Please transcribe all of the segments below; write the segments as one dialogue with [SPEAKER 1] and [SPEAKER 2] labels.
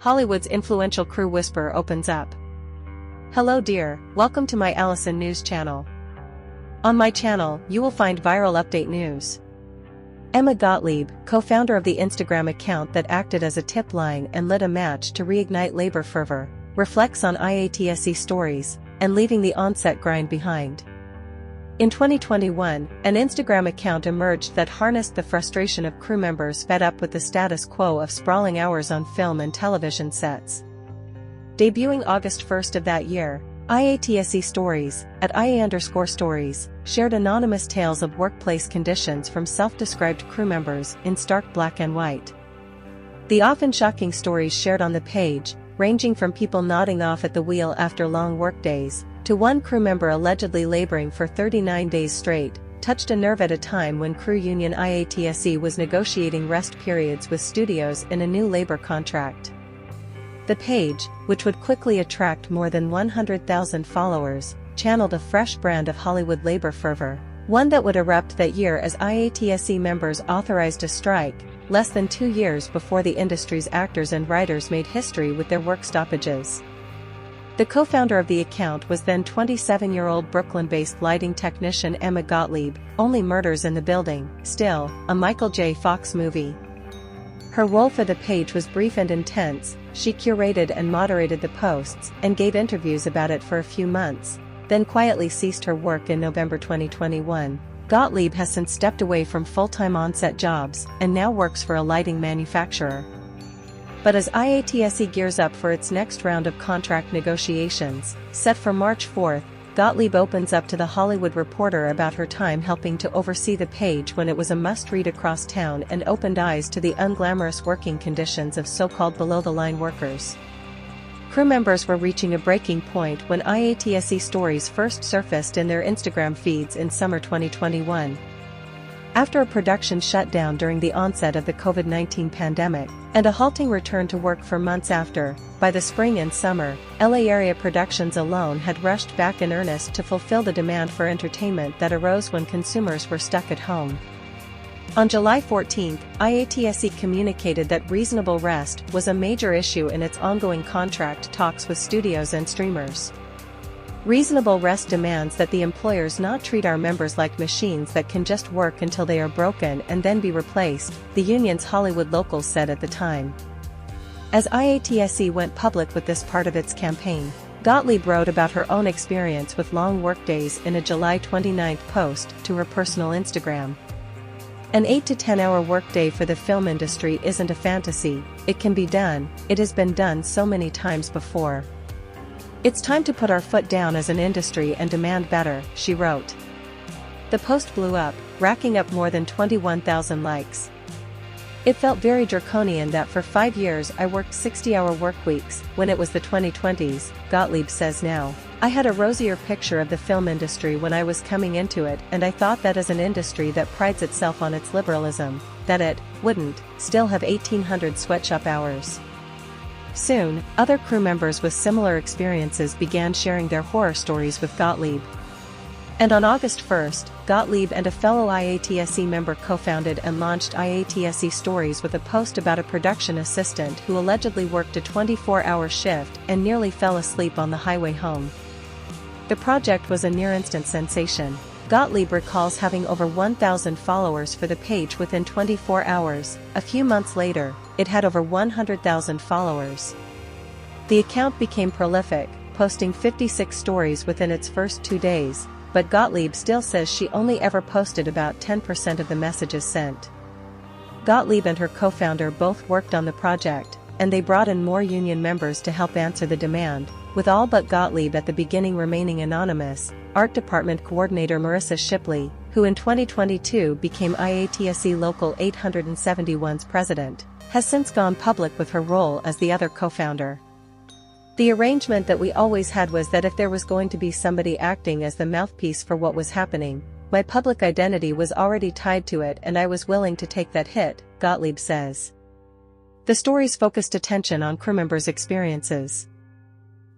[SPEAKER 1] Hollywood's influential crew whisperer opens up. Hello dear, welcome to my Allison News channel. On my channel, you will find viral update news. Emma Gottlieb, co-founder of the Instagram account that acted as a tip line and lit a match to reignite labor fervor, reflects on IATSE stories, and leaving the on-set grind behind. In 2021, an Instagram account emerged that harnessed the frustration of crew members fed up with the status quo of sprawling hours on film and television sets. Debuting August 1st of that year, IATSE Stories, at IA_stories, shared anonymous tales of workplace conditions from self-described crew members in stark black and white. The often shocking stories shared on the page, ranging from people nodding off at the wheel after long workdays, to one crew member allegedly laboring for 39 days straight, touched a nerve at a time when crew union IATSE was negotiating rest periods with studios in a new labor contract. The page, which would quickly attract more than 100,000 followers, channeled a fresh brand of Hollywood labor fervor, one that would erupt that year as IATSE members authorized a strike, less than 2 years before the industry's actors and writers made history with their work stoppages. The co-founder of the account was then 27-year-old Brooklyn-based lighting technician Emma Gottlieb, only Murders in the Building, still, a Michael J. Fox movie. Her role for the page was brief and intense. She curated and moderated the posts and gave interviews about it for a few months, then quietly ceased her work in November 2021. Gottlieb has since stepped away from full-time on-set jobs and now works for a lighting manufacturer. But as IATSE gears up for its next round of contract negotiations, set for March 4th, Gottlieb opens up to The Hollywood Reporter about her time helping to oversee the page when it was a must-read across town and opened eyes to the unglamorous working conditions of so-called below-the-line workers. Crew members were reaching a breaking point when IATSE stories first surfaced in their Instagram feeds in summer 2021. After a production shutdown during the onset of the COVID-19 pandemic, and a halting return to work for months after, by the spring and summer, LA area productions alone had rushed back in earnest to fulfill the demand for entertainment that arose when consumers were stuck at home. On July 14, IATSE communicated that reasonable rest was a major issue in its ongoing contract talks with studios and streamers. Reasonable rest demands that the employers not treat our members like machines that can just work until they are broken and then be replaced, the union's Hollywood locals said at the time. As IATSE went public with this part of its campaign, Gottlieb wrote about her own experience with long workdays in a July 29 post to her personal Instagram. An 8 to 10 hour workday for the film industry isn't a fantasy, it can be done, it has been done so many times before. It's time to put our foot down as an industry and demand better, she wrote. The post blew up, racking up more than 21,000 likes. It felt very draconian that for 5 years I worked 60-hour work weeks, when it was the 2020s, Gottlieb says now. I had a rosier picture of the film industry when I was coming into it, and I thought that as an industry that prides itself on its liberalism, that it wouldn't still have 1,800 sweatshop hours. Soon, other crew members with similar experiences began sharing their horror stories with Gottlieb. And on August 1st, Gottlieb and a fellow IATSE member co-founded and launched IATSE Stories with a post about a production assistant who allegedly worked a 24-hour shift and nearly fell asleep on the highway home. The project was a near-instant sensation. Gottlieb recalls having over 1,000 followers for the page within 24 hours. A few months later, it had over 100,000 followers. The account became prolific, posting 56 stories within its first 2 days, but Gottlieb still says she only ever posted about 10% of the messages sent. Gottlieb and her co-founder both worked on the project, and they brought in more union members to help answer the demand, with all but Gottlieb at the beginning remaining anonymous. Art Department Coordinator Marissa Shipley, who in 2022 became IATSE Local 871's president, has since gone public with her role as the other co-founder. The arrangement that we always had was that if there was going to be somebody acting as the mouthpiece for what was happening, my public identity was already tied to it and I was willing to take that hit, Gottlieb says. The stories focused attention on crew members' experiences.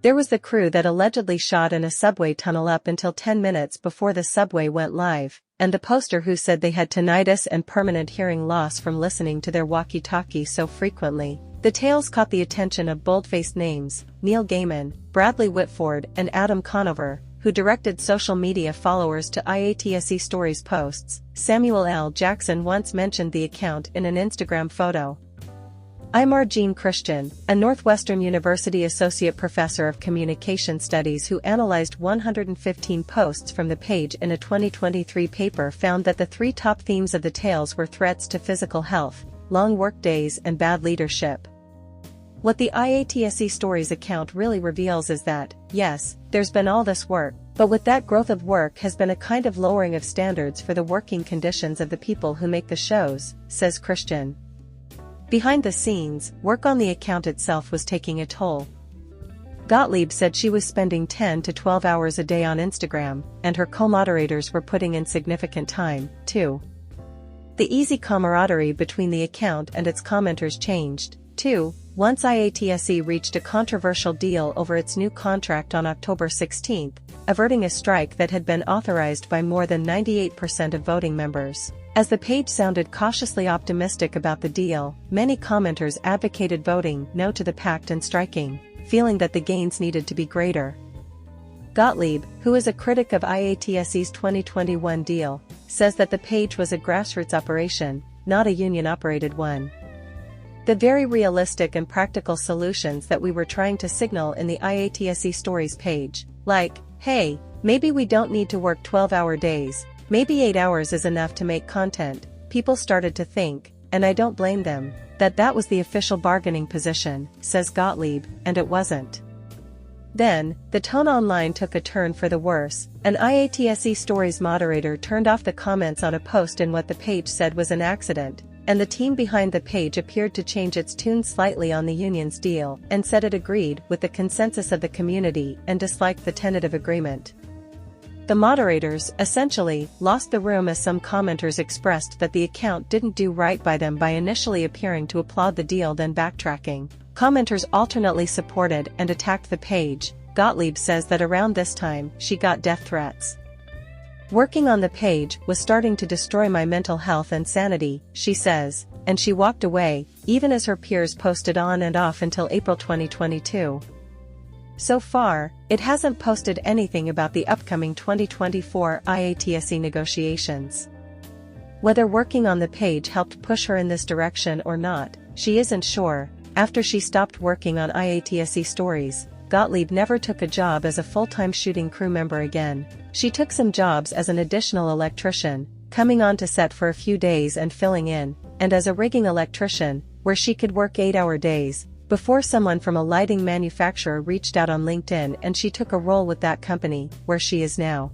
[SPEAKER 1] There was the crew that allegedly shot in a subway tunnel up until 10 minutes before the subway went live, and the poster who said they had tinnitus and permanent hearing loss from listening to their walkie-talkie so frequently The tales caught the attention of bold-faced names, Neil Gaiman, Bradley Whitford and Adam Conover, who directed social media followers to IATSE Stories posts. Samuel L. Jackson once mentioned the account in an Instagram photo. I'm Arjeen Christian, a Northwestern University Associate Professor of Communication Studies who analyzed 115 posts from the page in a 2023 paper, found that the three top themes of the tales were threats to physical health, long work days and bad leadership. What the IATSE Stories account really reveals is that, yes, there's been all this work, but with that growth of work has been a kind of lowering of standards for the working conditions of the people who make the shows, says Christian. Behind the scenes, work on the account itself was taking a toll. Gottlieb said she was spending 10 to 12 hours a day on Instagram, and her co-moderators were putting in significant time, too. The easy camaraderie between the account and its commenters changed, too, once IATSE reached a controversial deal over its new contract on October 16, averting a strike that had been authorized by more than 98% of voting members. As the page sounded cautiously optimistic about the deal, many commenters advocated voting no to the pact and striking, feeling that the gains needed to be greater. Gottlieb, who is a critic of IATSE's 2021 deal, says that the page was a grassroots operation, not a union-operated one. The very realistic and practical solutions that we were trying to signal in the IATSE Stories page, like, hey, maybe we don't need to work 12-hour days, maybe 8 hours is enough to make content, people started to think, and I don't blame them, that was the official bargaining position, says Gottlieb, and it wasn't. Then, the tone online took a turn for the worse. An IATSE Stories moderator turned off the comments on a post in what the page said was an accident, and the team behind the page appeared to change its tune slightly on the union's deal and said it agreed with the consensus of the community and disliked the tentative agreement. The moderators, essentially, lost the room as some commenters expressed that the account didn't do right by them by initially appearing to applaud the deal then backtracking. Commenters alternately supported and attacked the page. Gottlieb says that around this time, she got death threats. Working on the page was starting to destroy my mental health and sanity, she says, and she walked away, even as her peers posted on and off until April 2022. So far, it hasn't posted anything about the upcoming 2024 IATSE negotiations. Whether working on the page helped push her in this direction or not, she isn't sure. After she stopped working on IATSE Stories, Gottlieb never took a job as a full-time shooting crew member again. She took some jobs as an additional electrician, coming onto set for a few days and filling in, and as a rigging electrician, where she could work 8-hour days, before someone from a lighting manufacturer reached out on LinkedIn and she took a role with that company, where she is now.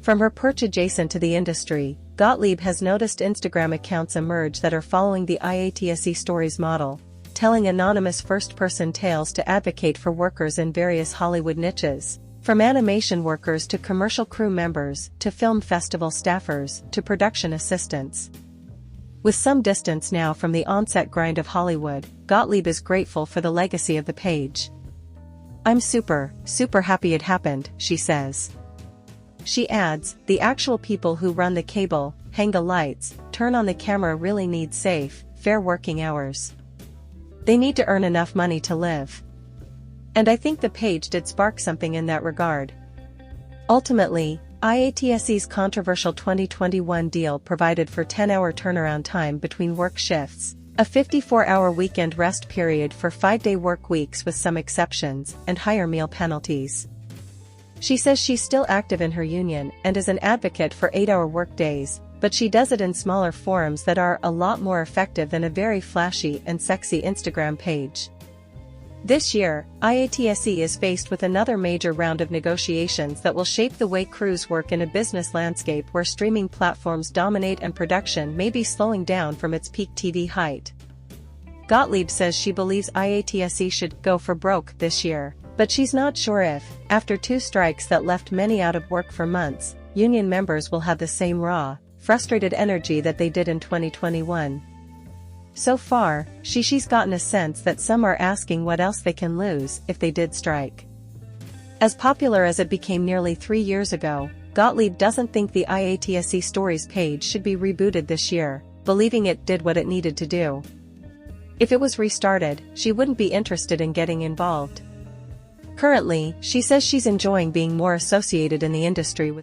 [SPEAKER 1] From her perch adjacent to the industry, Gottlieb has noticed Instagram accounts emerge that are following the IATSE Stories model, telling anonymous first-person tales to advocate for workers in various Hollywood niches, from animation workers to commercial crew members, to film festival staffers, to production assistants. With some distance now from the on-set grind of Hollywood, Gottlieb is grateful for the legacy of the page. I'm super happy it happened, she says. She adds, the actual people who run the cable, hang the lights, turn on the camera really need safe, fair working hours. They need to earn enough money to live. And I think the page did spark something in that regard. Ultimately, IATSE's controversial 2021 deal provided for 10-hour turnaround time between work shifts, a 54-hour weekend rest period for 5-day work weeks with some exceptions, and higher meal penalties. She says she's still active in her union and is an advocate for 8-hour work days, but she does it in smaller forums that are a lot more effective than a very flashy and sexy Instagram page. This year, IATSE is faced with another major round of negotiations that will shape the way crews work in a business landscape where streaming platforms dominate and production may be slowing down from its peak TV height. Gottlieb says she believes IATSE should go for broke this year, but she's not sure if, after 2 strikes that left many out of work for months, union members will have the same raw, frustrated energy that they did in 2021. So far, she's gotten a sense that some are asking what else they can lose if they did strike. As popular as it became nearly 3 years ago, Gottlieb doesn't think the IATSE Stories page should be rebooted this year, believing it did what it needed to do. If it was restarted, she wouldn't be interested in getting involved. Currently, she says she's enjoying being more associated in the industry with